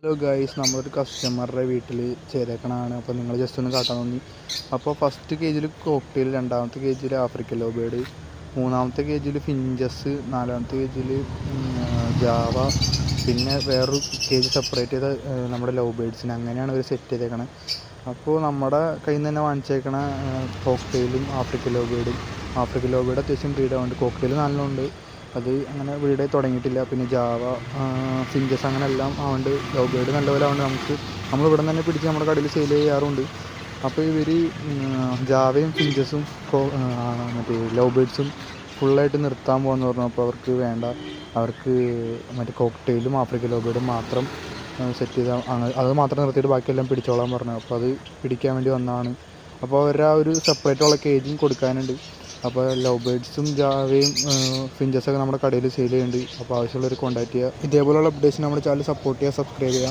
Hello guys, നമ്മളൊരു കസ്റ്റമറുടെ വീട്ടിൽ ചെയ്തേക്കണതാണ്. അപ്പോൾ നിങ്ങൾ ജസ്റ്റ് ഒന്ന് കാട്ടാൻ തോന്നി. അപ്പോൾ ഫസ്റ്റ് കേജിൽ കോക്ടെയിൽ, രണ്ടാമത്തെ കേജിൽ ആഫ്രിക്കൻ ലവ് ബേർഡ്, മൂന്നാമത്തെ കേജിൽ ഫിഞ്ചസ്, നാലാമത്തെ കേജിൽ ജാവ, പിന്നെ വേറൊരു കേജ് സെപ്പറേറ്റ് ചെയ്ത നമ്മുടെ ലവ് ബേർഡ്സിന്. അങ്ങനെയാണ് ഇവർ സെറ്റ് ചെയ്തേക്കണത്. അപ്പോൾ നമ്മുടെ കയ്യിൽ നിന്ന് തന്നെ വാങ്ങിച്ചേക്കണ കോക്ടെയിലും ആഫ്രിക്കൻ ലവ് ബേർഡ് അത്യാവശ്യം ബ്രീഡാവുന്നുണ്ട്. കോക്ടെയിൽ നല്ലോണ്ട്, അത് അങ്ങനെ ബ്രീഡായി തുടങ്ങിയിട്ടില്ല. പിന്നെ ജാവ, ഫിഞ്ചസ് അങ്ങനെ എല്ലാം ആവുന്നുണ്ട്. ലവ് ബേർഡ് നല്ലപോലെ ആവുന്നുണ്ട്. നമ്മളിവിടെ തന്നെ പിടിച്ച് നമ്മുടെ കടയിൽ സെയിൽ ചെയ്യാറുണ്ട്. അപ്പോൾ ഇവർ ജാവയും ഫിഞ്ചസും മറ്റേ ലവ് ബേർഡ്സും ഫുള്ളായിട്ട് നിർത്താൻ പോകുമെന്ന് പറഞ്ഞു. അപ്പോൾ അവർക്ക് മറ്റേ കോക്ടെയിലും ആഫ്രിക്കൻ ലവ് ബേർഡും മാത്രം സെറ്റ് ചെയ്താൽ അത് മാത്രം നിർത്തിയിട്ട് ബാക്കിയെല്ലാം പിടിച്ചോളാൻ പറഞ്ഞു. അപ്പോൾ അത് പിടിക്കാൻ വേണ്ടി വന്നതാണ്. അപ്പോൾ അവരുടെ ആ ഒരു സെപ്പറേറ്റുള്ള കേജും കൊടുക്കാനുണ്ട്. അപ്പോൾ ലവ് ബേർഡ്സും ജാവയും ഫിഞ്ചസൊക്കെ നമ്മുടെ കടയിൽ സെയിൽ ചെയ്യുന്നുണ്ട്. അപ്പോൾ ആവശ്യമുള്ളവർ കോൺടാക്ട് ചെയ്യുക. ഇതേപോലെയുള്ള അപ്ഡേറ്റ്സ് നമ്മുടെ ചാനൽ സപ്പോർട്ട് ചെയ്യുക, സബ്സ്ക്രൈബ് ചെയ്യുക.